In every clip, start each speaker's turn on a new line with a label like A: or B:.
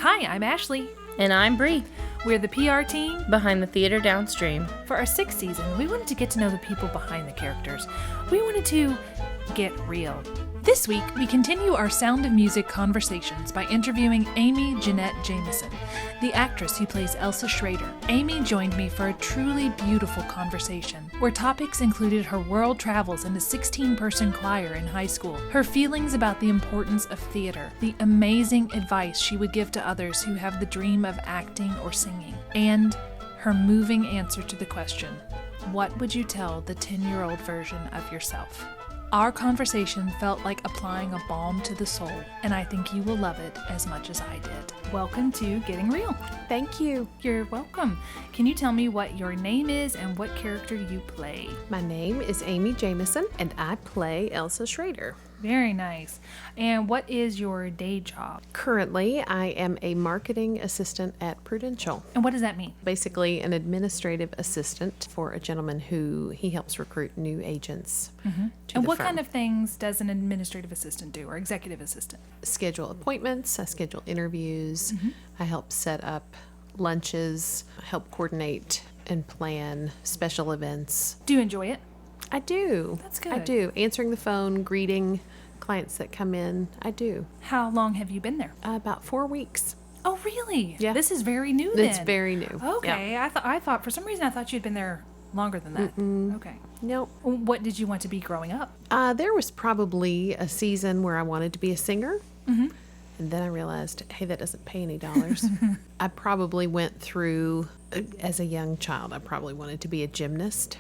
A: Hi, I'm Ashley.
B: And I'm Bree.
A: We're the PR team
B: Behind the Theatre Downstream.
A: For our 6th season, we wanted to get to know the people behind the characters. We wanted to get real. This week, we continue our Sound of Music conversations by interviewing Amy Jeannette Jamison, the actress who plays Elsa Schrader. Amy joined me for a truly beautiful conversation, where topics included her world travels in a 16-person choir in high school, her feelings about the importance of theater, the amazing advice she would give to others who have the dream of acting or singing, and her moving answer to the question, what would you tell the 10-year-old version of yourself? Our conversation felt like applying a balm to the soul, and I think you will love it as much as I did. Welcome to Getting Real.
C: Thank you.
A: You're welcome. Can you tell me what your name is and what character you play?
C: My name is Amy Jamison, and I play Elsa Schrader.
A: Very nice. And what is your day job?
C: Currently, I am a marketing assistant at Prudential.
A: And what does that mean?
C: Basically, an administrative assistant for a gentleman who he helps recruit new agents.
A: And what kind of things does an administrative assistant do, or executive assistant?
C: Schedule appointments, I schedule interviews, I help set up lunches, help coordinate and plan special events.
A: Do you enjoy it?
C: I do.
A: That's good.
C: I do. Answering the phone, greeting clients that come in, I do.
A: How long have you been there?
C: About 4 weeks.
A: Oh, really?
C: Yeah.
A: This is very new then.
C: It's very new.
A: Okay.
C: Yeah.
A: I thought for some reason I thought you'd been there longer than that. Okay.
C: Nope.
A: What did you want to be growing up?
C: There was probably a season where I wanted to be a singer. And then I realized, hey, that doesn't pay any dollars. I probably went through, as a young child, I probably wanted to be a gymnast.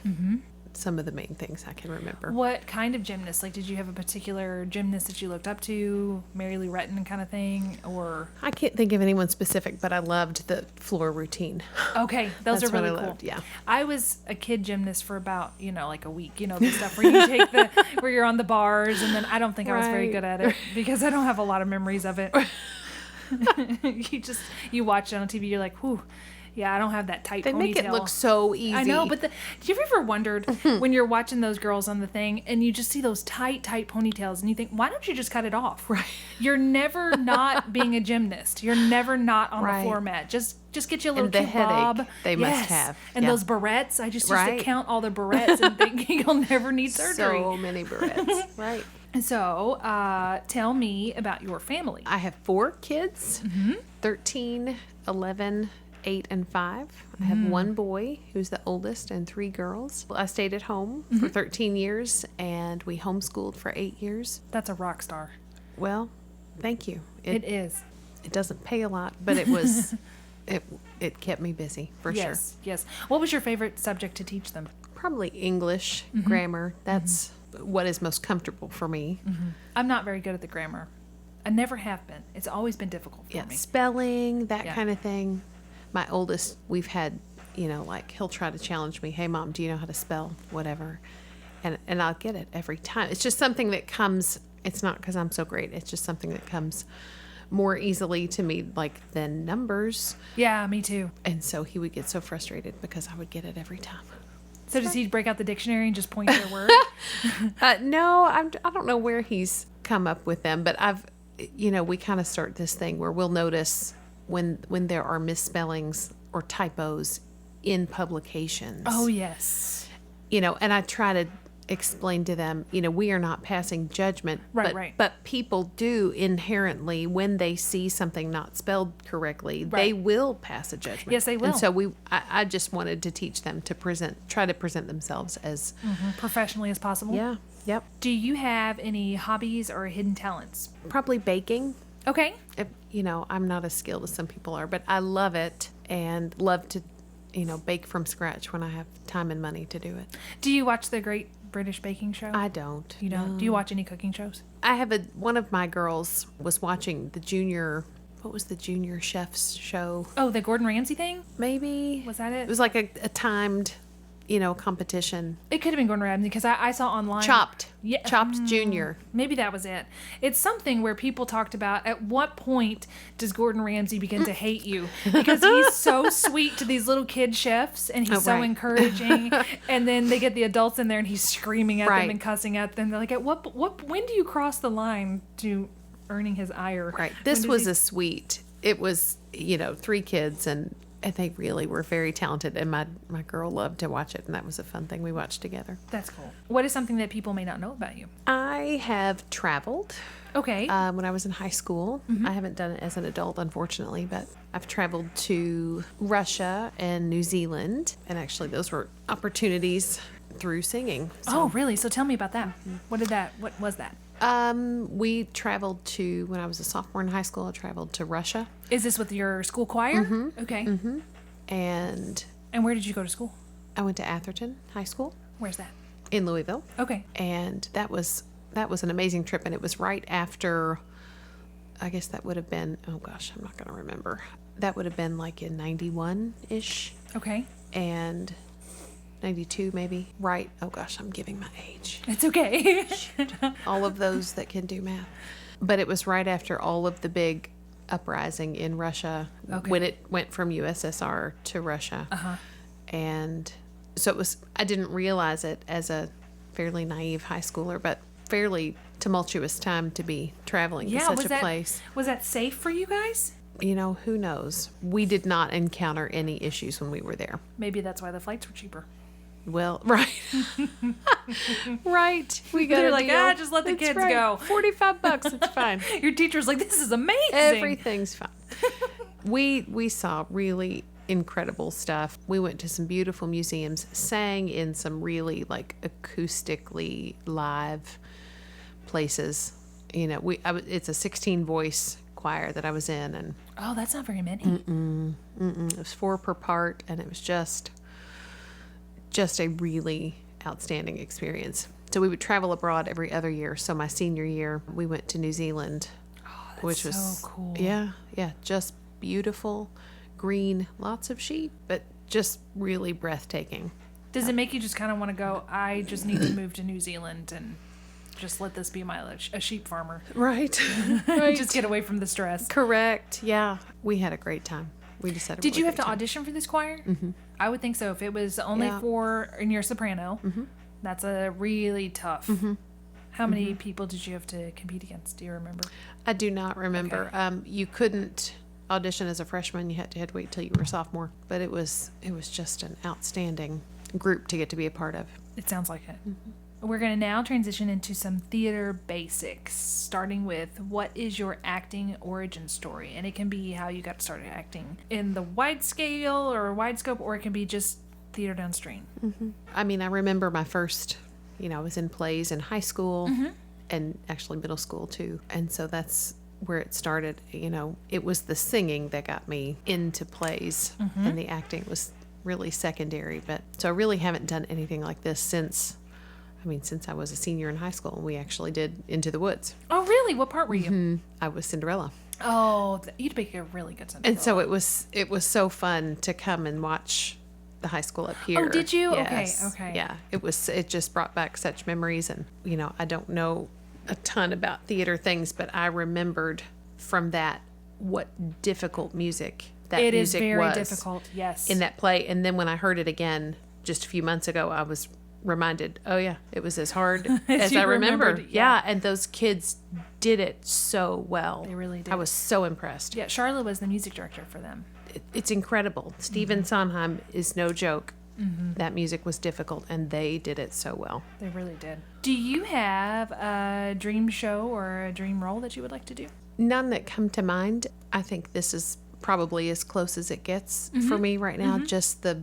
C: Some of the main things I can remember.
A: What kind of gymnast? Like, did you have a particular gymnast that you looked up to, Mary Lou Retton kind of thing, or?
C: I can't think of anyone specific, but I loved the floor routine.
A: Okay, those
C: That's
A: are really
C: what I
A: cool.
C: loved, yeah.
A: I was a kid gymnast for about, like a week. The stuff where you take where you're on the bars, and then I don't think I was very
C: Right.
A: good at it because I don't have a lot of memories of it. you watch it on TV, you're like, whew. Yeah, I don't have that tight
C: They
A: ponytail.
C: make it look so easy.
A: I know, but do you ever wondered when you're watching those girls on the thing and you just see those tight ponytails and you think, why don't you just cut it off?
C: Right.
A: You're never not being a gymnast. You're never not on the floor mat. Just get you a little
C: And the
A: cute
C: headache
A: bob.
C: they must have.
A: And
C: Yeah.
A: those barrettes. I just used to
C: Right.
A: count all the barrettes and think you'll never need surgery.
C: So many barrettes. Right.
A: So, tell me about your family.
C: I have 4 kids, 13, 11, 8, and 5. I have 1 boy who's the oldest and 3 girls. I stayed at home for 13 years and we homeschooled for 8 years.
A: That's a rock star.
C: Well, thank you.
A: It is.
C: It doesn't pay a lot, but it was it kept me busy for sure.
A: Yes. What was your favorite subject to teach them?
C: Probably English, grammar. That's what is most comfortable for me.
A: I'm not very good at the grammar. I never have been. It's always been difficult for me.
C: Spelling, that
A: Yeah.
C: kind of thing. My oldest, we've had, like he'll try to challenge me. Hey, Mom, do you know how to spell? Whatever. And I'll get it every time. It's just something that comes, it's not because I'm so great. It's just something that comes more easily to me, than numbers.
A: Yeah, me too.
C: And so he would get so frustrated because I would get it every time.
A: So does he break out the dictionary and just point to a word?
C: No, I don't know where he's come up with them, but we kind of start this thing where we'll notice when there are misspellings or typos in publications.
A: Oh, yes.
C: And I try to explain to them, we are not passing judgment.
A: Right.
C: But people do inherently, when they see something not spelled correctly, they will pass a judgment.
A: Yes, they will.
C: And so I just wanted to teach them to try to present themselves as
A: Professionally as possible.
C: Yeah. Yep.
A: Do you have any hobbies or hidden talents?
C: Probably baking.
A: Okay.
C: I'm not as skilled as some people are, but I love it and love to, bake from scratch when I have time and money to do it.
A: Do you watch the Great British Baking Show?
C: I don't.
A: You don't?
C: No.
A: Do you watch any cooking shows?
C: I have one of my girls was watching the junior chef's show?
A: Oh, the Gordon Ramsay thing?
C: Maybe.
A: Was that it?
C: It was like a timed, competition.
A: It could have been Gordon Ramsay because I saw online.
C: Chopped.
A: Yeah.
C: Chopped Junior.
A: Maybe that was it. It's something where people talked about at what point does Gordon Ramsay begin to hate you? Because he's so sweet to these little kid chefs and he's so
C: right.
A: encouraging. And then they get the adults in there and he's screaming at them
C: Right.
A: and cussing at them. They're like, when do you cross the line to earning his ire?
C: Right. This was a sweet it was, 3 kids, and they really were very talented. And my girl loved to watch it, and that was a fun thing we watched together.
A: That's cool. What is something that people may not know about you?
C: I have traveled.
A: Okay.
C: When I was in high school. I haven't done it as an adult, unfortunately, but I've traveled to Russia and New Zealand, and actually those were opportunities through singing.
A: Oh, really? So tell me about that. What was that?
C: We traveled to, when I was a sophomore in high school, I traveled to Russia.
A: Is this with your school choir? Okay.
C: And
A: where did you go to school?
C: I went to Atherton High School
A: Where's that?
C: in Louisville.
A: Okay.
C: And that was an amazing trip. And it was right after, I guess that would have been, oh gosh, I'm not going to remember. That would have been like in 91-ish.
A: Okay.
C: And 92 maybe. Right. Oh gosh, I'm giving my age.
A: It's okay.
C: All of those that can do math. But it was right after all of the big uprising in Russia when it went from USSR to Russia. And so it was, I didn't realize it as a fairly naive high schooler, but fairly tumultuous time to be traveling to such a place.
A: Was that safe for you guys?
C: Who knows? We did not encounter any issues when we were there.
A: Maybe that's why the flights were cheaper.
C: Well, right. Right. We got
A: They're like, just let the kids go.
C: $45, it's fine.
A: Your teacher's like, this is amazing.
C: Everything's fine. We saw really incredible stuff. We went to some beautiful museums, sang in some really like acoustically live places. It's a 16-voice choir that I was in, and
A: oh, that's not very many.
C: it was 4 per part, and it was just a really outstanding experience. So we would travel abroad every other year. So my senior year, we went to New Zealand, which was
A: so cool.
C: Yeah, just beautiful, green, lots of sheep, but just really breathtaking.
A: Does it make you just kind of want to go, I just need to move to New Zealand and just let this be a sheep farmer?
C: Right.
A: Just get away from the stress.
C: Correct. Yeah. We had a great time. We just had a
A: Did
C: really
A: you have
C: great
A: to
C: time.
A: audition for this choir? I would think so. If it was only and you're a soprano, that's a really tough. How many people did you have to compete against? Do you remember?
C: I do not remember.
A: Okay.
C: You couldn't audition as a freshman. You had to wait till you were a sophomore. But it was just an outstanding group to get to be a part of.
A: It sounds like it. We're going to now transition into some theater basics, starting with what is your acting origin story? And it can be how you got started acting in the wide scale or wide scope, or it can be just Theatre Downstream.
C: I mean, I remember my first, I was in plays in high school and actually middle school too. And so that's where it started. It was the singing that got me into plays, and the acting was really secondary. But so I really haven't done anything like this since I was a senior in high school, and we actually did Into the Woods.
A: Oh, really? What part were you?
C: I was Cinderella.
A: Oh, you'd make a really good Cinderella.
C: And so it was so fun to come and watch the high school up here.
A: Oh, did you?
C: Yes.
A: Okay.
C: Yeah, it just brought back such memories, and I don't know a ton about theater things, but I remembered from that what difficult music that
A: it is
C: music
A: very
C: was
A: difficult. Yes.
C: in that play. And then when I heard it again just a few months ago, I was reminded, oh yeah, it was as hard as I remembered. Yeah, and those kids did it so well.
A: They really did.
C: I was so impressed.
A: Yeah, Charlotte was the music director for them.
C: It's incredible. Stephen Sondheim is no joke. That music was difficult, and they did it so well.
A: They really did. Do you have a dream show or a dream role that you would like to do?
C: None that come to mind. I think this is probably as close as it gets for me right now. Just the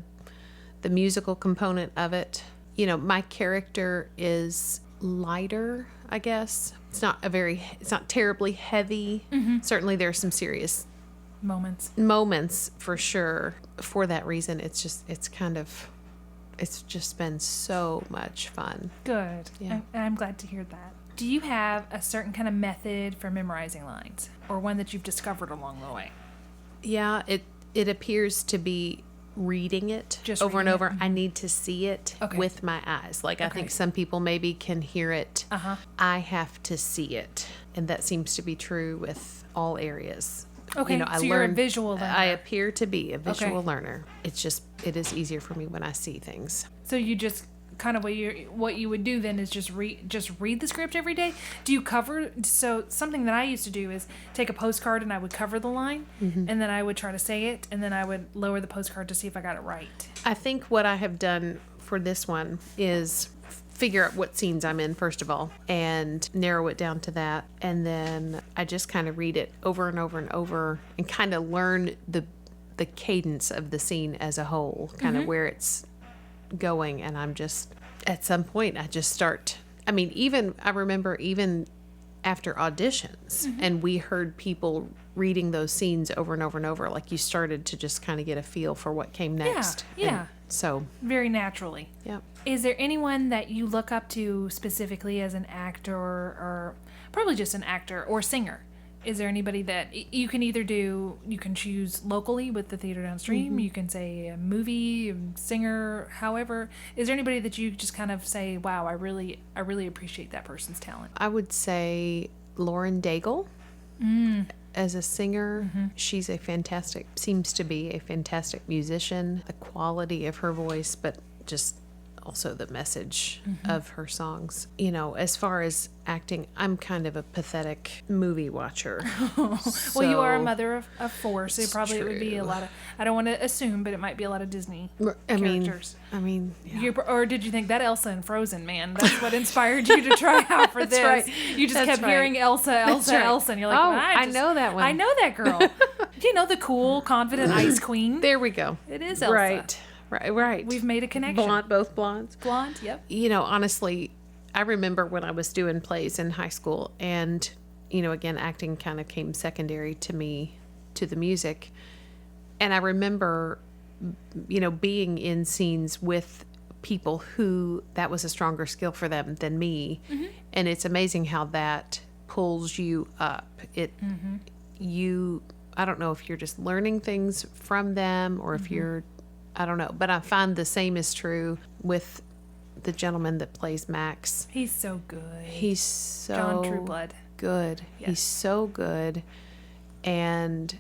C: musical component of it. My character is lighter, I guess. It's not terribly heavy. Certainly there's some serious moments for sure. For that reason, it's just been so much fun.
A: Good.
C: Yeah.
A: I'm glad to hear that. Do you have a certain kind of method for memorizing lines, or one that you've discovered along the way?
C: Yeah, it appears to be reading it
A: just
C: over
A: reading
C: and over.
A: it?
C: I need to see it with my eyes. Like I think some people maybe can hear it. I have to see it, and that seems to be true with all areas.
A: Okay, so you're a visual learner.
C: I appear to be a visual learner. It is easier for me when I see things.
A: So you just kind of what you would do then is just read the script every day. Do you cover? So something that I used to do is take a postcard and I would cover the line, and then I would try to say it, and then I would lower the postcard to see if I got it right.
C: I think what I have done for this one is figure out what scenes I'm in, first of all, and narrow it down to that. And then I just kind of read it over and over and over and kind of learn the cadence of the scene as a whole, kind of where it's going. And I'm just, at some point, I just start, I remember even after auditions and we heard people reading those scenes over and over and over, like you started to just kind of get a feel for what came next.
A: Yeah.
C: And so
A: very naturally.
C: Yeah.
A: Is there anyone that you look up to specifically as an actor or probably just an actor or singer? Is there anybody that you can either do, you can choose locally with the Theatre Downstream, you can say a movie, a singer, however. Is there anybody that you just kind of say, wow, I really appreciate that person's talent?
C: I would say Lauren Daigle. As a singer, she's seems to be a fantastic musician. The quality of her voice, but just also the message of her songs. You know, as far as acting, I'm kind of a pathetic movie watcher.
A: Well, you are a mother of four, so probably it would be a lot of, I don't want to assume, but it might be a lot of Disney characters.
C: Yeah.
A: Or did you think that Elsa in Frozen, man? That's what inspired you to try out for this.
C: Right.
A: You just kept hearing Elsa, and you're like,
C: oh,
A: well,
C: I know that one.
A: I know that girl. You know, the cool, confident ice queen.
C: There we go.
A: It is Elsa.
C: Right.
A: We've made a connection.
C: Both blondes.
A: Blonde, yep.
C: You know, honestly, I remember when I was doing plays in high school, and, you know, again, acting kind of came secondary to me, to the music. And I remember, you know, being in scenes with people who that was a stronger skill for them than me. And it's amazing how that pulls you up. I don't know if you're just learning things from them or if you're, I don't know, but I find the same is true with the gentleman that plays Max.
A: He's so good.
C: He's so
A: John Trueblood.
C: Good. Yes. He's so good. And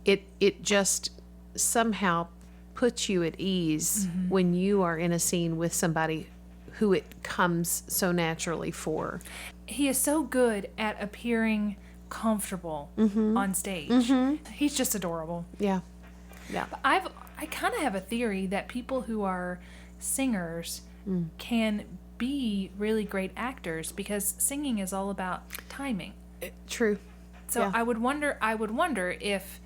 C: it just somehow puts you at ease when you are in a scene with somebody who it comes so naturally for.
A: He is so good at appearing comfortable on stage. He's just adorable.
C: Yeah.
A: But I kind of have a theory that people who are singers can be really great actors because singing is all about timing.
C: True.
A: So yeah. I would wonder if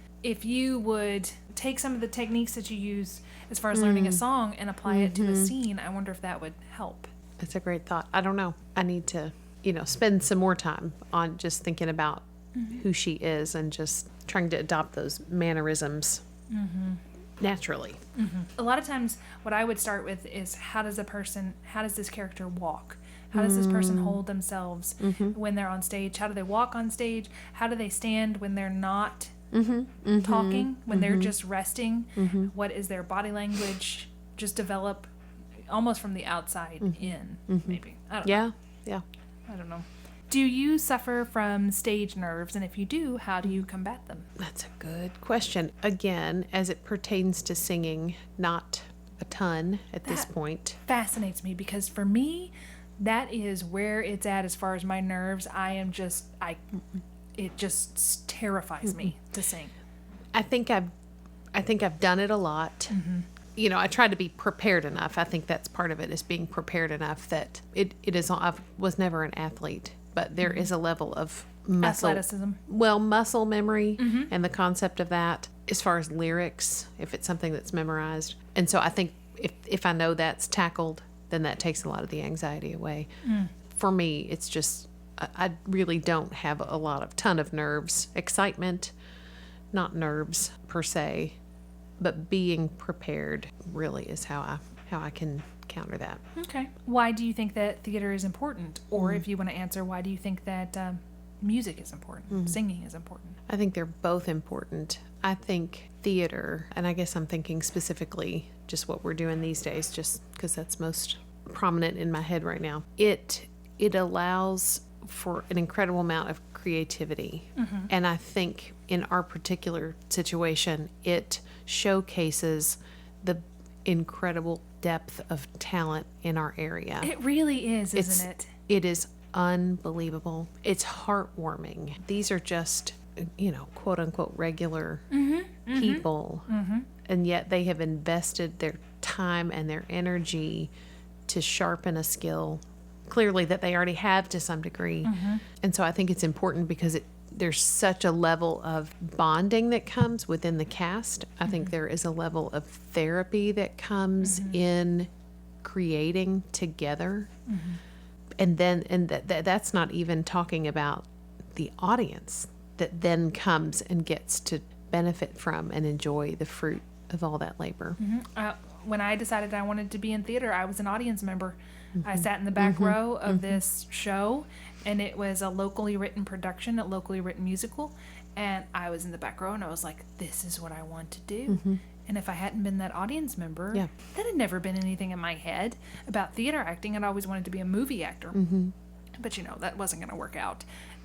A: you would take some of the techniques that you use as far as learning a song and apply it to a scene. I wonder if that would help.
C: That's a great thought. I don't know. I need to, spend some more time on just thinking about who she is and just trying to adopt those mannerisms naturally.
A: A lot of times what I would start with is how does this character walk? How does this person hold themselves when they're on stage? How do they walk on stage? How do they stand when they're not talking, when they're just resting? What is their body language? Just develop almost from the outside in, maybe. I don't know.
C: Yeah.
A: I don't know. Do you suffer from stage nerves? And if you do, how do you combat them?
C: That's a good question. Again, as it pertains to singing, not a ton at this point.
A: Fascinates me because for me, that is where it's at as far as my nerves. It just terrifies me to sing. I think
C: I've done it a lot. I try to be prepared enough. I think that's part of it, is being prepared enough that it is. I was never an athlete, but there is a level of
A: athleticism.
C: Well, muscle memory and the concept of that as far as lyrics, if it's something that's memorized. And so I think if I know that's tackled, then that takes a lot of the anxiety away. For me, it's just, I really don't have a ton of nerves. Excitement, not nerves per se, but being prepared really is how I can counter that.
A: Okay. Why do you think that theater is important? Or if you want to answer, why do you think that music is important, singing is important?
C: I think they're both important. I think theater, and I guess I'm thinking specifically just what we're doing these days, just because that's most prominent in my head right now. It allows for an incredible amount of creativity. And I think in our particular situation, it showcases the incredible depth of talent in our area.
A: It really is, isn't it?
C: It is unbelievable. It's heartwarming. These are just, quote unquote, regular people. And yet they have invested their time and their energy to sharpen a skill, clearly, that they already have to some degree. And so I think it's important because there's such a level of bonding that comes within the cast. I think there is a level of therapy that comes in creating together. And that's not even talking about the audience that then comes and gets to benefit from and enjoy the fruit of all that labor.
A: When I decided I wanted to be in theater, I was an audience member. I sat in the back row of this show, and it was a locally written production, a locally written musical. And I was in the back row, and I was like, this is what I want to do. And if I hadn't been that audience member, that had never been anything in my head about theater acting. I'd always wanted to be a movie actor. But, that wasn't going to work out.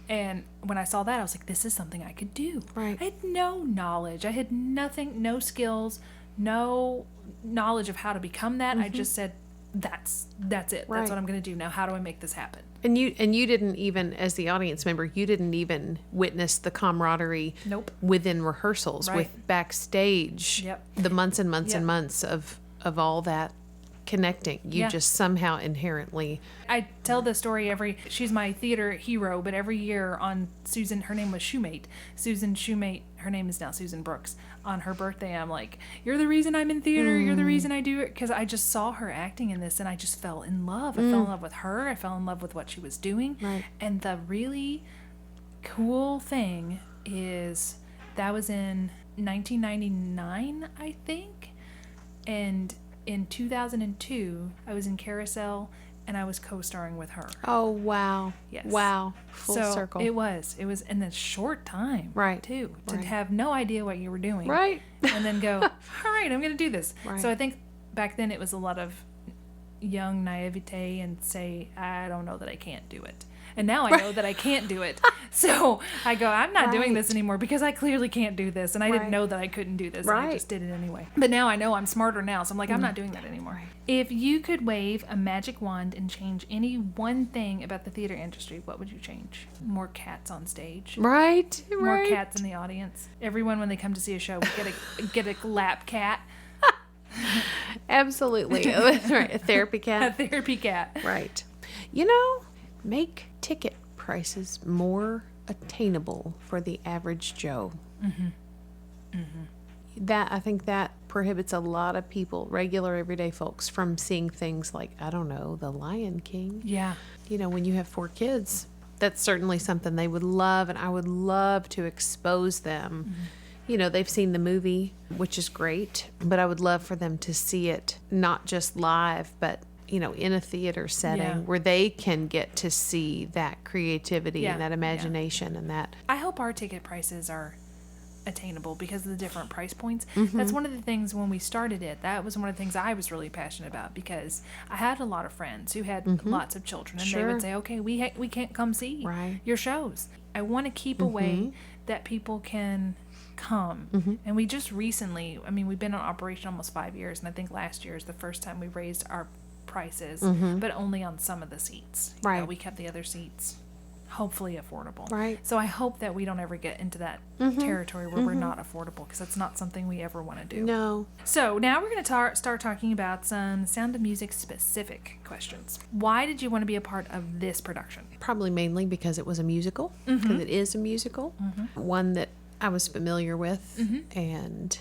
A: And when I saw that, I was like, this is something I could do.
C: Right.
A: I had no knowledge. I had nothing, no skills, no knowledge of how to become that. I just said, that's it.
C: Right.
A: That's what I'm going to do. Now, how do I make this happen?
C: And you didn't even, as the audience member, you didn't even witness the camaraderie within rehearsals, with backstage, the months and months and months of all that connecting. You just somehow inherently.
A: I tell the story she's my theater hero, but every year on Susan, her name was Shoemate. Susan Shoemate, her name is now Susan Brooks. On her birthday, I'm like, you're the reason I'm in theater. You're the reason I do it. Because I just saw her acting in this, and I just fell in love. I fell in love with her. I fell in love with what she was doing.
C: Right.
A: And the really cool thing is that was in 1999, I think. And in 2002, I was in Carousel, and I was co-starring with her.
C: Oh, wow.
A: Yes.
C: Wow. Full circle.
A: It was in a short time.
C: Right.
A: Too. To
C: Right.
A: have no idea what you were doing.
C: Right.
A: And then go, all right, I'm going to do this.
C: Right.
A: So I think back then it was a lot of young naivete and say, I don't know that I can't do it. And now I know that I can't do it. So I go, I'm not doing this anymore because I clearly can't do this. And I didn't know that I couldn't do this. And I just did it anyway. But now I know I'm smarter now. So I'm like, I'm not doing that anymore. If you could wave a magic wand and change any one thing about the theater industry, what would you change? More cats on stage.
C: Right.
A: More cats in the audience. Everyone, when they come to see a show, would get a lap cat.
C: Absolutely. That's right. A therapy cat.
A: A therapy cat.
C: Right. Make ticket prices more attainable for the average Joe. I think that prohibits a lot of people, regular everyday folks, from seeing things like, I don't know, The Lion King.
A: Yeah.
C: When you have 4 kids, that's certainly something they would love, and I would love to expose them. They've seen the movie, which is great, but I would love for them to see it not just live, but in a theater setting where they can get to see that creativity and that imagination and that.
A: I hope our ticket prices are attainable because of the different price points. That's one of the things when we started it. That was one of the things I was really passionate about because I had a lot of friends who had lots of children, and they would say, okay, we can't come see your shows. I want to keep a way that people can come. And we just recently, we've been in operation almost 5 years, and I think last year is the first time we raised our prices, but only on some of the seats. We kept the other seats hopefully affordable. Right. So I hope that we don't ever get into that territory where we're not affordable, because that's not something we ever want to do.
C: No.
A: So now we're going to start talking about some Sound of Music specific questions. Why did you want to be a part of this production?
C: Probably mainly because it was a musical, because it is a musical, one that I was familiar with and,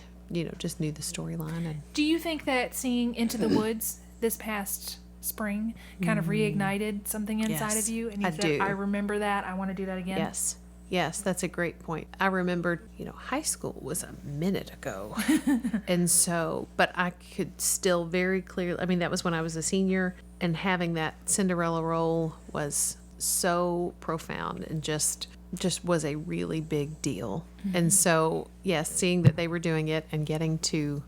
C: just knew the storyline. And
A: do you think that seeing Into the Woods this past spring kind of reignited something inside of you? And you said, I remember that. I want to do that again.
C: Yes, that's a great point. I remembered, high school was a minute ago. And so, but I could still very clearly, that was when I was a senior, and having that Cinderella role was so profound and just was a really big deal. And so, yes, seeing that they were doing it and getting to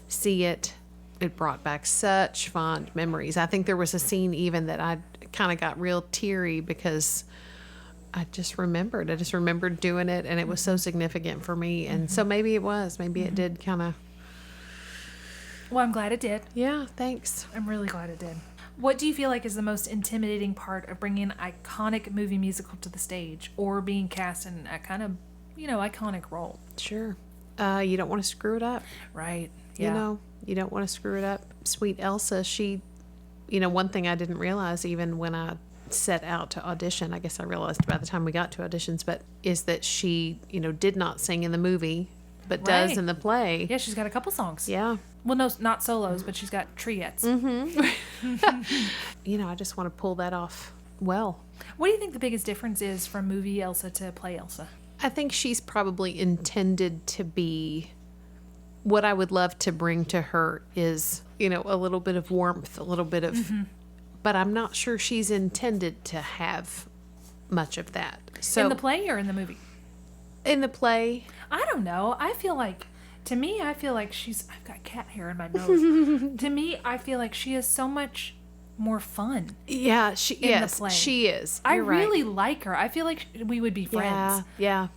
C: see it brought back such fond memories. I think there was a scene even that I kind of got real teary because I just remembered doing it, and it was so significant for me. And so maybe it did kind of
A: Well, I'm glad it did.
C: Yeah, thanks.
A: I'm really glad it did. What do you feel like is the most intimidating part of bringing an iconic movie musical to the stage or being cast in a kind of, iconic role?
C: Sure. You don't want to screw it up.
A: Right. Yeah.
C: You don't want to screw it up. Sweet Elsa, she, one thing I didn't realize even when I set out to audition, I guess I realized by the time we got to auditions, but is that she, did not sing in the movie, but
A: Right.
C: does in the play.
A: Yeah, she's got a couple songs.
C: Yeah.
A: Well, no, not solos, but she's got triettes.
C: I just want to pull that off well.
A: What do you think the biggest difference is from movie Elsa to play Elsa?
C: I think she's probably intended to be, what I would love to bring to her is, a little bit of warmth, a little bit of, but I'm not sure she's intended to have much of that. So
A: In the play or in the movie?
C: in the play,
A: I don't know. I feel like she's, I've got cat hair in my nose. To me, I feel like she is so much more fun.
C: yeah,
A: the play.
C: she is.
A: I
C: You're right.
A: really like her. I feel like we would be friends
C: Yeah.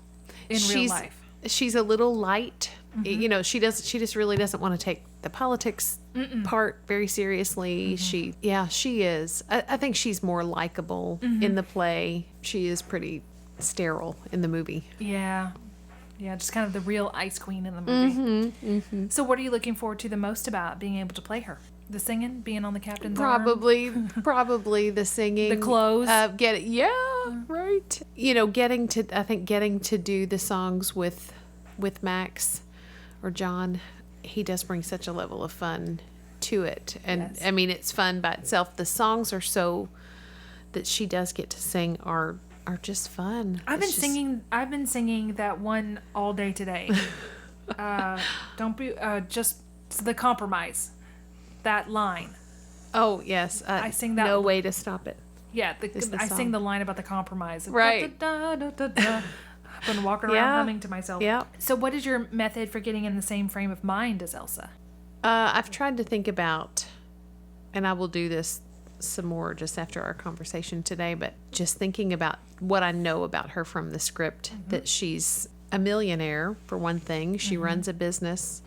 A: in real life.
C: She's a little light. She just really doesn't want to take the politics part very seriously. She is. I think she's more likable in the play. She is pretty sterile in the movie.
A: Yeah. Yeah, just kind of the real ice queen in the movie. So what are you looking forward to the most about being able to play her? The singing? Being on the captain's arm?
C: Probably the singing.
A: The clothes?
C: Right. Getting to do the songs with Max or John, he does bring such a level of fun to it. And
A: Yes.
C: I mean, it's fun by itself. The songs are so that she does get to sing are just fun.
A: I've been singing that one all day today. Don't be just the compromise. That line.
C: Oh yes,
A: I sing that.
C: No way to stop it.
A: Yeah,
C: Is the
A: I sing
C: song.
A: the line about the compromise.
C: Right.
A: Da, da, da, da, da. I've been walking around
C: Yeah.
A: humming to myself.
C: Yeah.
A: So what is your method for getting in the same frame of mind as Elsa?
C: I've tried to think about, and I will do this some more just after our conversation today, but just thinking about what I know about her from the script, that she's a millionaire for one thing. She runs a business.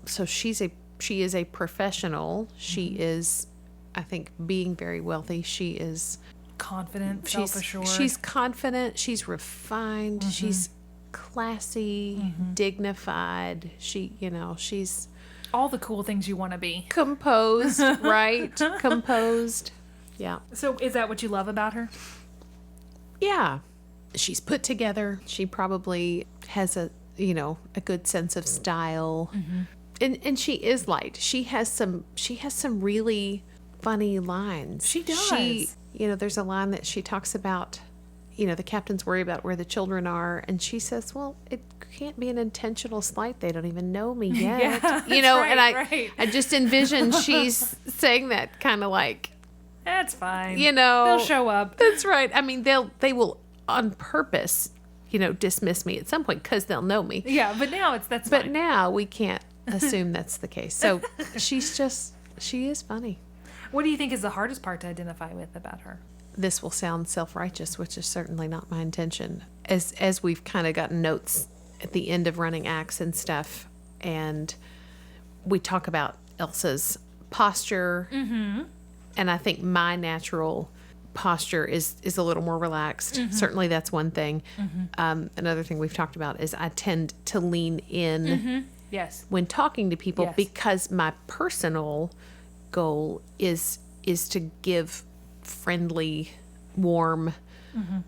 C: So she is a professional. She is, I think, being very wealthy. She is
A: Confident, self-assured.
C: She's confident. She's refined. She's classy, dignified. She's
A: all the cool things you want to be.
C: composed, right? Composed. Yeah.
A: So is that what you love about her?
C: Yeah. She's put together. She probably has a good sense of style. And she is light. She has some really funny lines.
A: She does.
C: There's a line that she talks about, the captains worry about where the children are, and she says, well, it can't be an intentional slight. They don't even know me yet.
A: Yeah, that's
C: And
A: right.
C: I just envision she's saying that kind of like,
A: That's fine.
C: they'll
A: show up.
C: That's right. I mean, they will on purpose, dismiss me at some point because they'll know me.
A: Yeah, but now that's
C: But
A: fine.
C: now we can't assume that's the case. So she is funny.
A: What do you think is the hardest part to identify with about her?
C: This will sound self-righteous, which is certainly not my intention. As we've kind of gotten notes at the end of running acts and stuff, and we talk about Elsa's posture, and I think my natural posture is a little more relaxed. Certainly that's one thing. Another thing we've talked about is I tend to lean in
A: Yes.
C: when talking to people
A: Yes.
C: because my personal goal is to give friendly, warm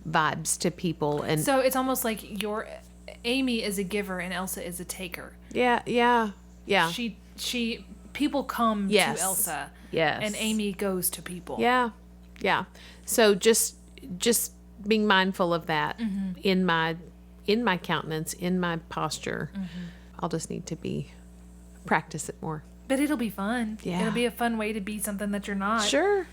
C: vibes to people. And
A: So it's almost like Amy is a giver and Elsa is a taker.
C: yeah.
A: She people come
C: Yes.
A: to Elsa.
C: Yes.
A: And Amy goes to people.
C: Yeah. So just being mindful of that in my countenance, in my posture. I'll just need to practice it more.
A: But it'll be fun.
C: Yeah.
A: It'll be a fun way to be something that you're not.
C: Sure.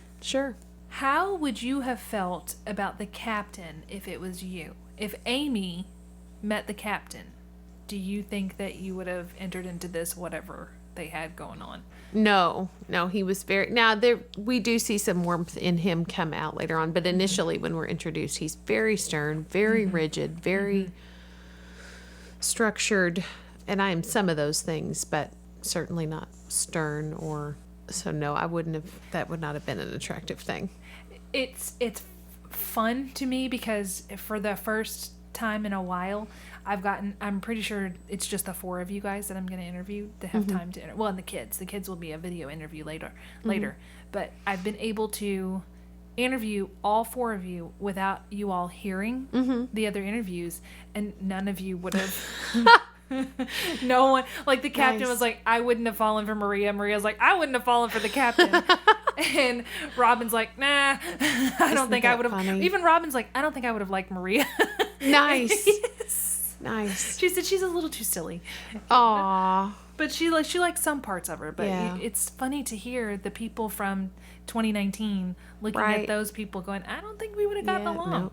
A: How would you have felt about the captain if it was you? If Amy met the captain, do you think that you would have entered into this whatever they had going on?
C: No, he was very. Now we do see some warmth in him come out later on, but initially when we're introduced, he's very stern, very rigid, very structured, and I am some of those things, but certainly not stern or, so no, that would not have been an attractive thing.
A: It's fun to me because for the first time in a while, I'm pretty sure it's just the four of you guys that I'm going to interview to have time to, and the kids will be a video interview later, but I've been able to interview all four of you without you all hearing the other interviews, and none of you would have. No one, like the captain was like, I wouldn't have fallen for Maria. Maria's like, I wouldn't have fallen for the captain. And Robin's like, nah, I don't think I would have. Even Robin's like, I don't think I would have liked Maria.
C: Nice.
A: Yes.
C: Nice.
A: She said she's a little too silly.
C: Aww.
A: But she likes some parts of her. But
C: yeah.
A: It's funny to hear the people from 2019 looking at those people going, I don't think we would have gotten along.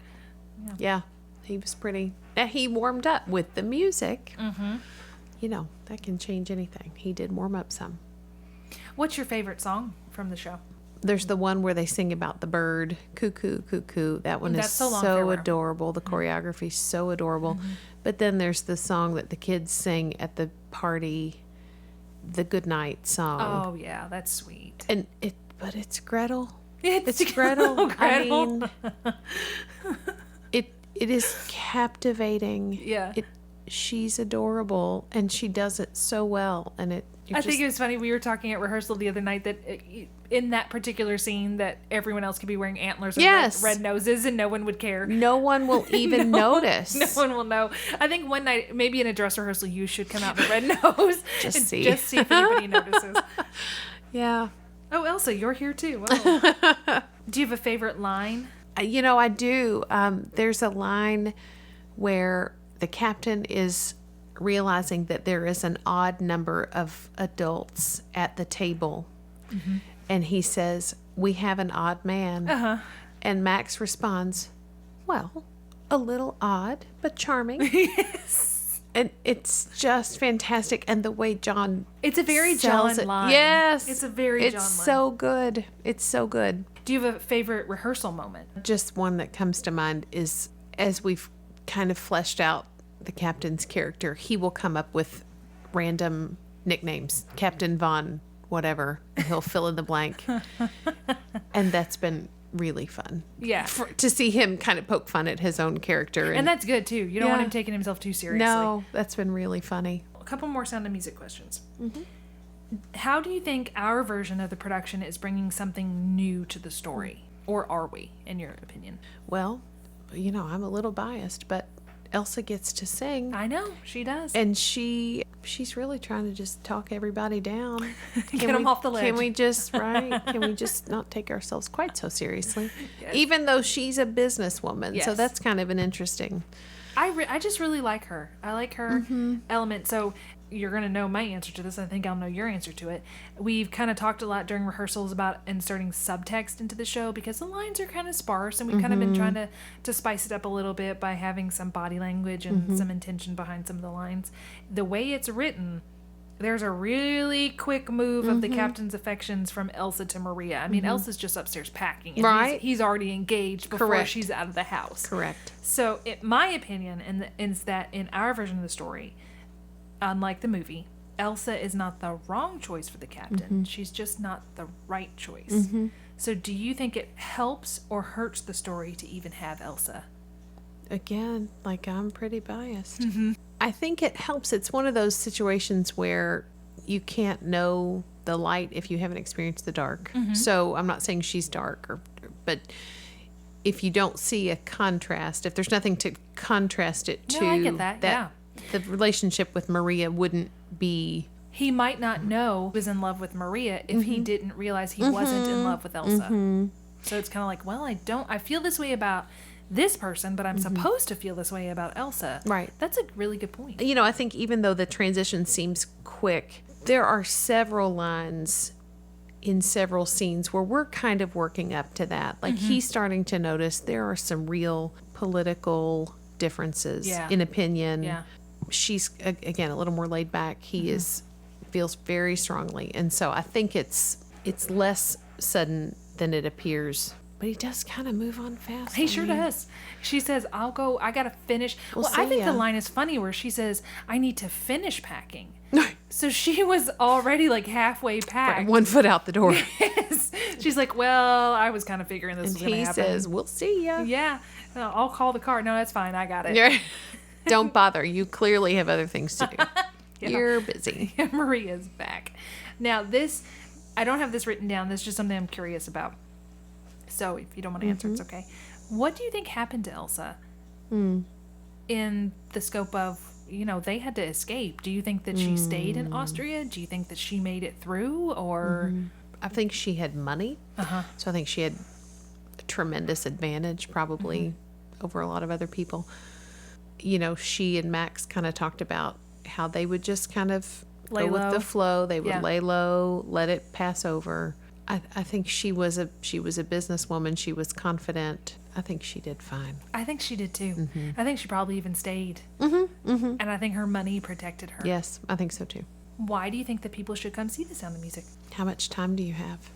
C: No. Yeah. He was pretty. He warmed up with the music. Mm-hmm. You know, that can change anything. He did warm up some.
A: What's your favorite song from the show?
C: There's the one where they sing about the bird, cuckoo, cuckoo. That one is so adorable. The choreography's so adorable. Mm-hmm. But then there's the song that the kids sing at the party, the goodnight song.
A: Oh yeah, that's sweet.
C: But it's Gretel.
A: It's
C: Gretel.
A: Gretel.
C: I mean, it is captivating.
A: Yeah.
C: She's adorable, and she does it so well. And
A: I think it was funny. We were talking at rehearsal the other night that in that particular scene that everyone else could be wearing antlers or red noses, and no one would care.
C: No one will even notice.
A: No one will know. I think one night, maybe in a dress rehearsal, you should come out with a red nose
C: just see
A: if anybody notices.
C: Yeah.
A: Oh, Elsa, you're here too. Oh. Do you have a favorite line?
C: You know, I do. There's a line where the captain is realizing that there is an odd number of adults at the table. Mm-hmm. And he says, we have an odd man. Uh-huh. And Max responds, well, a little odd, but charming.
A: Yes.
C: And it's just fantastic. And the way John
A: It's a very John line.
C: Yes.
A: It's a very John line.
C: It's so good. It's so good.
A: Do you have a favorite rehearsal moment?
C: Just one that comes to mind is, as we've kind of fleshed out the captain's character, he will come up with random nicknames. Captain Von whatever. And he'll fill in the blank. And that's been really fun.
A: Yeah.
C: To see him kind of poke fun at his own character.
A: And that's good, too. You don't want him taking himself too seriously.
C: No, that's been really funny.
A: A couple more Sound of Music questions. Mm-hmm. How do you think our version of the production is bringing something new to the story? Or are we, in your opinion?
C: Well, you know, I'm a little biased, but Elsa gets to sing.
A: I know, she does.
C: And she's really trying to just talk everybody down.
A: Get them off the ledge.
C: Can we just not take ourselves quite so seriously? Yes. Even though she's a businesswoman. Yes. So that's kind of an interesting...
A: I just really like her. I like her element. So you're going to know my answer to this. I think I'll know your answer to it. We've kind of talked a lot during rehearsals about inserting subtext into the show because the lines are kind of sparse, and we've kind of been trying to spice it up a little bit by having some body language and some intention behind some of the lines. The way it's written, there's a really quick move of the captain's affections from Elsa to Maria. I mean, Elsa's just upstairs packing. And
C: right.
A: He's already engaged before
C: Correct.
A: She's out of the house.
C: Correct.
A: So, my opinion is that in our version of the story, unlike the movie, Elsa is not the wrong choice for the captain. She's just not the right choice. So do you think it helps or hurts the story to even have Elsa?
C: Again, like, I'm pretty biased. I think it helps. It's one of those situations where you can't know the light if you haven't experienced the dark. So I'm not saying she's dark, but if you don't see a contrast, if there's nothing to contrast it to,
A: I get that,
C: the relationship with Maria wouldn't be...
A: He might not know he was in love with Maria if he didn't realize he wasn't in love with Elsa. So it's kind of like, well, I feel this way about this person, but I'm supposed to feel this way about Elsa.
C: Right.
A: That's a really good point.
C: You know, I think even though the transition seems quick, there are several lines in several scenes where we're kind of working up to that. Like, he's starting to notice there are some real political differences in opinion.
A: Yeah.
C: She's, again, a little more laid back. He feels very strongly. And so I think it's less sudden than it appears. But he does kind of move on fast.
A: He sure does. She says, I got to finish. Well, I think the line is funny where she says, I need to finish packing. So she was already like halfway packed.
C: 1 foot out the door.
A: Yes. She's like, well, I was kind of figuring this was going to
C: He
A: happen.
C: says, we'll see ya.
A: Yeah. I'll call the car. No, that's fine. I got it.
C: You're- Don't bother. You clearly have other things to do.
A: Yeah.
C: You're busy.
A: Maria's back. Now this, I don't have this written down. This is just something I'm curious about. So if you don't want to answer, it's okay. What do you think happened to Elsa in the scope of, they had to escape? Do you think that she stayed in Austria? Do you think that she made it through, or?
C: I think she had money. So I think she had a tremendous advantage probably over a lot of other people. She and Max kind of talked about how they would just kind of
A: Lay
C: go with
A: low.
C: the flow. They would
A: Yeah.
C: lay low, let it pass over. I think she was a businesswoman. She was confident. I think she did fine.
A: I think she did too. I think she probably even stayed. And I think her money protected her.
C: Yes, I think so too.
A: Why do you think that people should come see The Sound of Music?
C: How much time do you have?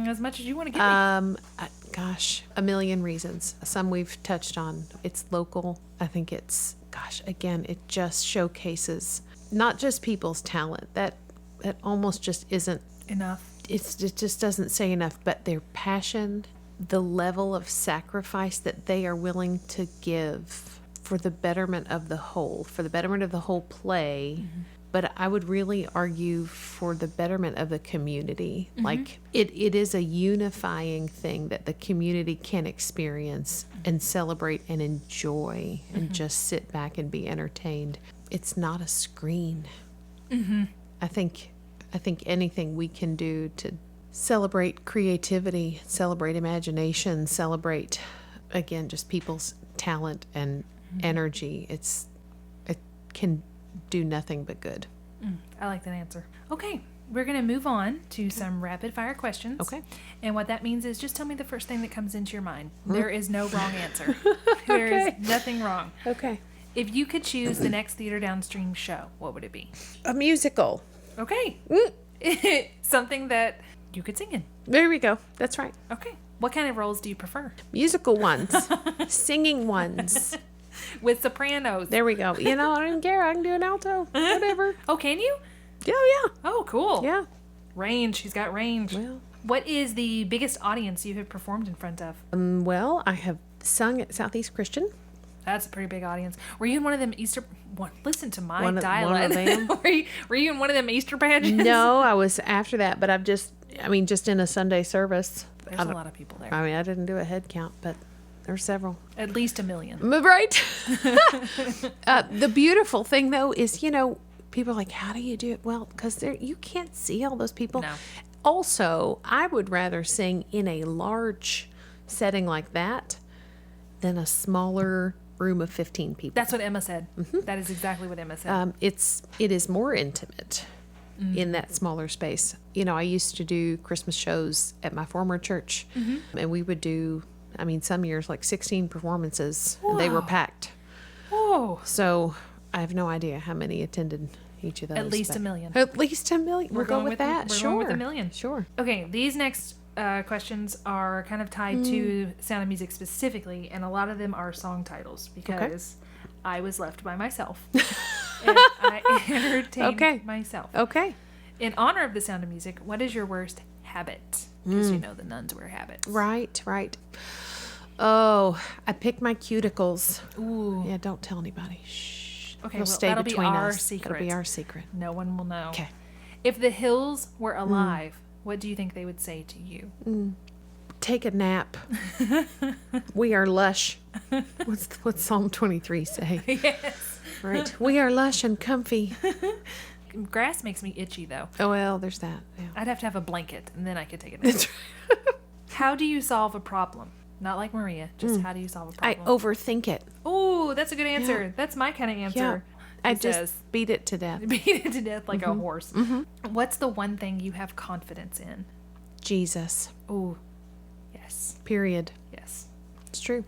A: As much as you want to give me.
C: Gosh, a million reasons. Some we've touched on. It's local. I think it's, again, it just showcases not just people's talent. That almost just isn't,
A: Enough.
C: it just doesn't say enough, but their passion, the level of sacrifice that they are willing to give for the betterment of the whole, play. But I would really argue for the betterment of the community. Like it is a unifying thing that the community can experience and celebrate and enjoy and just sit back and be entertained. It's not a screen. I think anything we can do to celebrate creativity, celebrate imagination, celebrate, again, just people's talent and energy, it can do nothing but good.
A: I like that answer. Okay, we're going to move on to some rapid fire questions.
C: Okay.
A: And what that means is just tell me the first thing that comes into your mind. There is no wrong answer. There is nothing wrong.
C: Okay.
A: If you could choose the next Theatre Downstream show, what would it be?
C: A musical.
A: Okay. Something that you could sing in.
C: There we go. That's right.
A: Okay. What kind of roles do you prefer?
C: Musical ones. Singing ones.
A: With sopranos.
C: There we go. I don't even care. I can do an alto. Whatever.
A: Oh, can you?
C: Yeah.
A: Oh, cool.
C: Yeah.
A: Range. She's got range.
C: Well.
A: What is the biggest audience you have performed in front of?
C: Well, I have sung at Southeast Christian.
A: That's a pretty big audience. Were you in one of them Easter... listen to my
C: One of
A: dialect.
C: them?
A: were you in one of them Easter pageants?
C: No, I was after that, but I've just in a Sunday service.
A: There's a lot of people there.
C: I didn't do a head count, but there's several.
A: At least 1 million.
C: Right? The beautiful thing, though, is, people are like, how do you do it? Well, because you can't see all those people.
A: No.
C: Also, I would rather sing in a large setting like that than a smaller room of 15 people.
A: That's what Emma said. That is exactly what Emma said.
C: It is more intimate in that smaller space. I used to do Christmas shows at my former church, and we would do, some years like 16 performances, and they were packed.
A: Whoa.
C: So I have no idea how many attended each of those.
A: At least
C: but
A: 1 million.
C: At least 1 million. We'll go with that.
A: We're
C: Sure.
A: going with 1 million.
C: Sure.
A: Okay, these next questions are kind of tied to Sound of Music specifically, and a lot of them are song titles because I was left by myself. And I entertained myself.
C: Okay.
A: In honor of The Sound of Music, what is your worst habit? Because the nuns wear habits.
C: Right. Oh, I pick my cuticles.
A: Ooh.
C: Yeah, don't tell anybody. Shh.
A: Okay,
C: It'll
A: well,
C: stay
A: that'll be
C: between
A: our
C: us.
A: secret.
C: It'll be our secret.
A: No one will know.
C: Okay.
A: If the hills were alive, what do you think they would say to you?
C: Take a nap. We are lush. What's Psalm 23 say?
A: Yes.
C: Right. We are lush and comfy.
A: Grass makes me itchy, though.
C: Oh, well, there's that. Yeah.
A: I'd have to have a blanket, and then I could take a nap. How do you solve a problem? Not like Maria, just how do you solve a
C: I
A: problem?
C: overthink it.
A: Oh, that's a good answer.
C: Yeah.
A: That's my kind of
C: Yeah.
A: answer.
C: I
A: It
C: just
A: says,
C: beat it to death.
A: beat it to death like a horse. What's the one thing you have confidence in?
C: Jesus.
A: Oh, yes.
C: Period.
A: Yes.
C: It's true.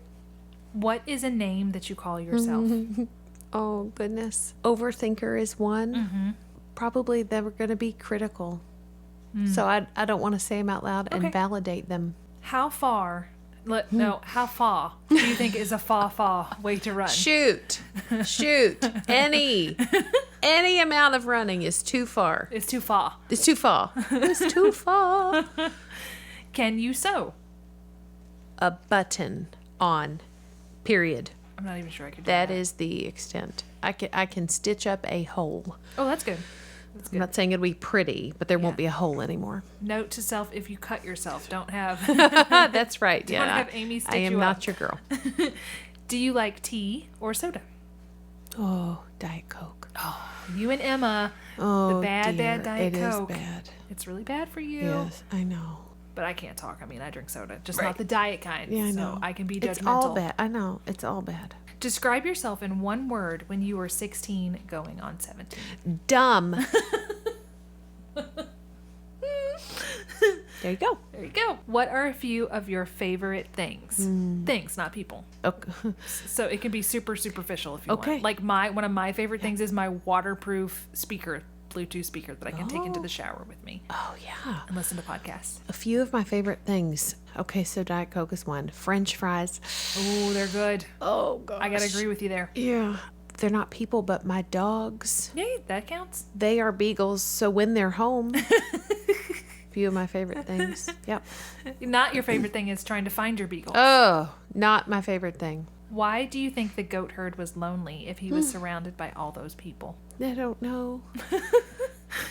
A: What is a name that you call yourself?
C: Oh, goodness. Overthinker is one. Probably they were going to be critical. So I don't want to say them out loud
A: Okay.
C: and validate them.
A: How far do you think is a fa way to run?
C: Shoot. Any Any amount of running is too far.
A: It's too far.
C: It's too far. It's too far.
A: Can you sew?
C: A button on, period.
A: I'm not even sure I could do
C: That is the extent. I can stitch up a hole.
A: Oh, that's good. That's
C: I'm
A: good.
C: not saying it'll be pretty, but there won't be a hole anymore.
A: Note to self, if you cut yourself, don't have...
C: That's right.
A: Don't have Amy stitch
C: I am
A: you
C: not
A: up.
C: your girl.
A: Do you like tea or soda?
C: Oh, Diet Coke.
A: Oh, you and Emma,
C: Oh,
A: the bad
C: dear.
A: Diet Coke.
C: It is bad.
A: It's really bad for you.
C: Yes, I know.
A: But I can't talk. I mean, I drink soda, just
C: Right.
A: not the diet kind.
C: Yeah, I
A: so
C: know.
A: I can be judgmental.
C: It's all bad. I know. It's all bad.
A: Describe yourself in one word when you were 16 going on 17.
C: Dumb. There you go.
A: There you go. What are a few of your favorite things? Things, not people.
C: Okay.
A: So it can be super superficial if you
C: Okay.
A: want. Like one of my favorite things is my waterproof speaker, Bluetooth speaker that I can take into the shower with me
C: Oh, yeah.
A: and listen to podcasts.
C: A few of my favorite things. Okay, so Diet Coke is one. French fries.
A: Oh, they're good.
C: Oh, gosh.
A: I gotta agree with you there.
C: Yeah. They're not people, but my dogs.
A: Yeah, that counts.
C: They are beagles, so when they're home, few of my favorite things. Yep.
A: Not your favorite thing is trying to find your beagle.
C: Oh, not my favorite thing.
A: Why do you think the goat herd was lonely if he was surrounded by all those people?
C: I don't know.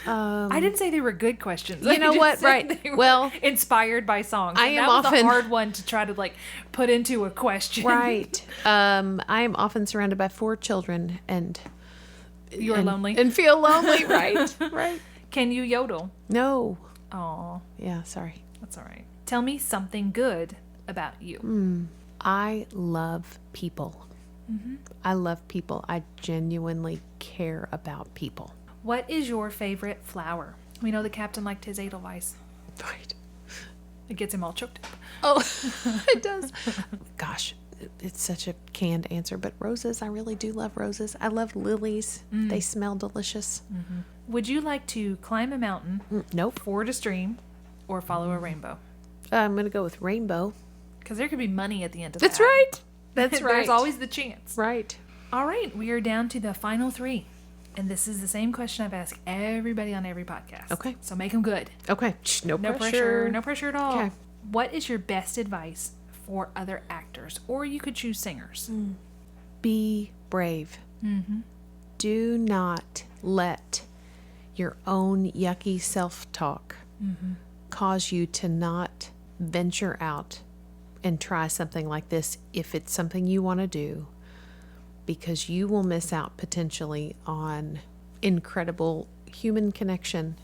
A: I didn't say they were good questions.
C: You
A: I
C: know
A: just
C: what?
A: said
C: Right.
A: they were
C: Well,
A: inspired by songs.
C: I
A: And
C: am
A: that was
C: often-
A: a hard one to try to like put into a question.
C: Right. I am often surrounded by 4 children and
A: You're lonely.
C: and feel lonely. Right. Right.
A: Can you yodel?
C: No.
A: Oh,
C: Yeah. Sorry.
A: that's all right. Tell me something good about you.
C: I love people. I love people. I genuinely care about people.
A: What is your favorite flower? We know the captain liked his Edelweiss.
C: Right.
A: It gets him all choked up.
C: Oh, it does. Gosh, it's such a canned answer, but roses, I really do love roses. I love lilies. They smell delicious.
A: Would you like to climb a mountain,
C: Nope.
A: ford a stream, or follow a rainbow?
C: I'm going to go with rainbow.
A: Because there could be money at the end of
C: That's
A: that.
C: right. That's right.
A: There's always the chance.
C: Right.
A: All right, we are down to the final 3. And this is the same question I've asked everybody on every podcast.
C: Okay.
A: So make them good.
C: Okay. No
A: No
C: pressure.
A: pressure. No pressure at all.
C: Okay.
A: What is your best advice for other actors? Or you could choose singers.
C: Be brave. Do not let your own yucky self-talk cause you to not venture out and try something like this if it's something you want to do, because you will miss out potentially on incredible human connection.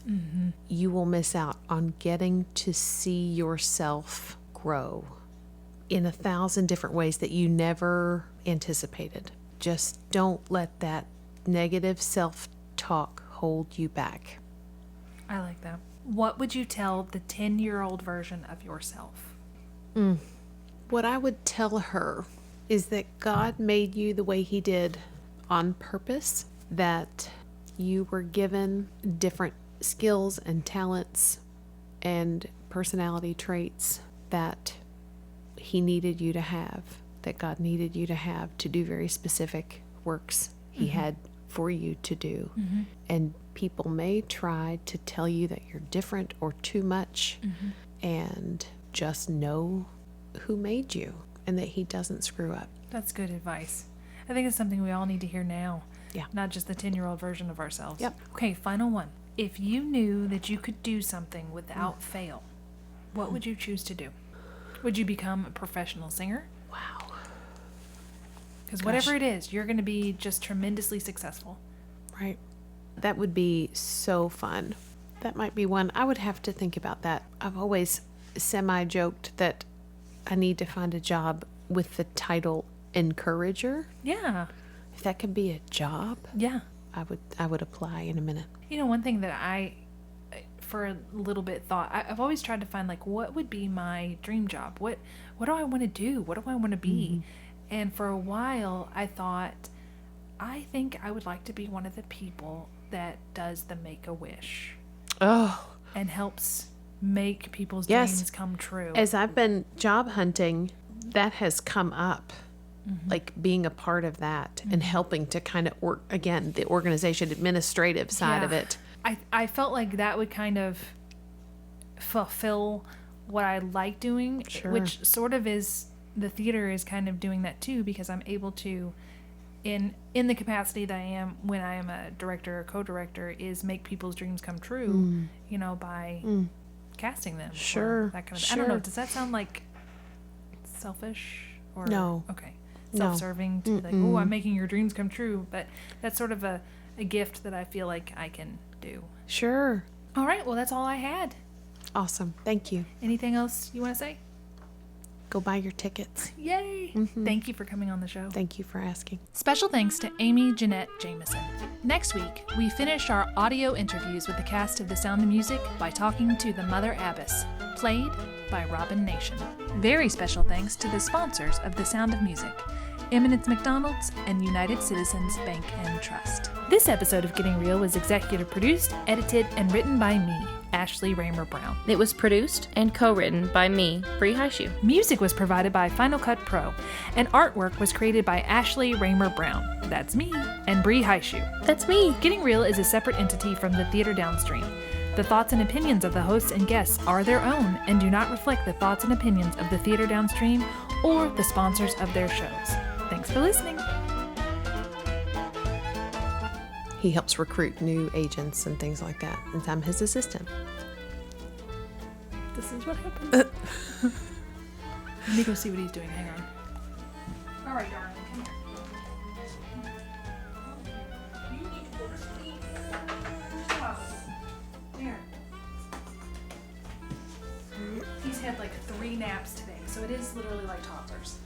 C: You will miss out on getting to see yourself grow in 1,000 different ways that you never anticipated. Just don't let that negative self-talk hold you back.
A: I like that. What would you tell the 10-year-old version of yourself?
C: What I would tell her is that God made you the way He did on purpose, that you were given different skills and talents and personality traits that He needed you to have, that God needed you to have to do very specific works He had for you to do. And people may try to tell you that you're different or too much, and just know who made you and that He doesn't screw up.
A: That's good advice. I think it's something we all need to hear now.
C: Yeah.
A: Not just the 10-year-old version of ourselves.
C: Yep.
A: Okay, final one. If you knew that you could do something without fail, what would you choose to do? Would you become a professional singer?
C: Wow.
A: Because whatever it is, you're going to be just tremendously successful.
C: Right. That would be so fun. That might be one. I would have to think about that. I've always semi-joked that I need to find a job with the title encourager.
A: Yeah.
C: If that could be a job,
A: Yeah.
C: I would apply in a minute.
A: You know, one thing that I, for a little bit, thought, I've always tried to find, like, what would be my dream job? What do I want to do? What do I want to be? And for a while, I thought, I think I would like to be one of the people that does the Make-A-Wish
C: Oh,
A: and helps make people's
C: Yes.
A: dreams come true.
C: as I've been job hunting, that has come up like being a part of that and helping to kind of work, again, the organization administrative side of it.
A: I felt like that would kind of fulfill what I like doing, which sort of is, the theater is kind of doing that too, because I'm able to, in the capacity that I am when I am a director or co-director, is make people's dreams come true, you know, by casting them. Or that kind of I don't know, does that sound like selfish or
C: no?
A: Okay. Self-serving to be like, oh, I'm making your dreams come true, but that's sort of a gift that I feel like I can do.
C: Sure.
A: All right, well, that's all I had.
C: Awesome. Thank you.
A: Anything else you want to say?
C: Go buy your tickets.
A: Yay! Thank you for coming on the show.
C: Thank you for asking.
A: Special thanks to Amy Jeannette Jamison. Next week, we finish our audio interviews with the cast of The Sound of Music by talking to the Mother Abbess, played by Robin Nation. Very special thanks to the sponsors of The Sound of Music, Eminence McDonald's and United Citizens Bank and Trust. This episode of Getting Real was executive produced, edited, and written by me, Ashley Raymer-Brown.
B: It was produced and co-written by me, Bree Highshoe.
A: Music was provided by Final Cut Pro, and artwork was created by Ashley Raymer-Brown. That's me, and Bree Highshoe.
B: That's me.
A: Getting Real is a separate entity from the Theatre Downstream. The thoughts and opinions of the hosts and guests are their own and do not reflect the thoughts and opinions of the Theatre Downstream or the sponsors of their shows. Thanks for listening.
C: He helps recruit new agents and things like that, and I'm his assistant.
A: This is what happens. Let me go see what he's doing. Hang on. All right, darling, come here. You need to go to sleep. There. He's had like 3 naps today, so it is literally like toddlers.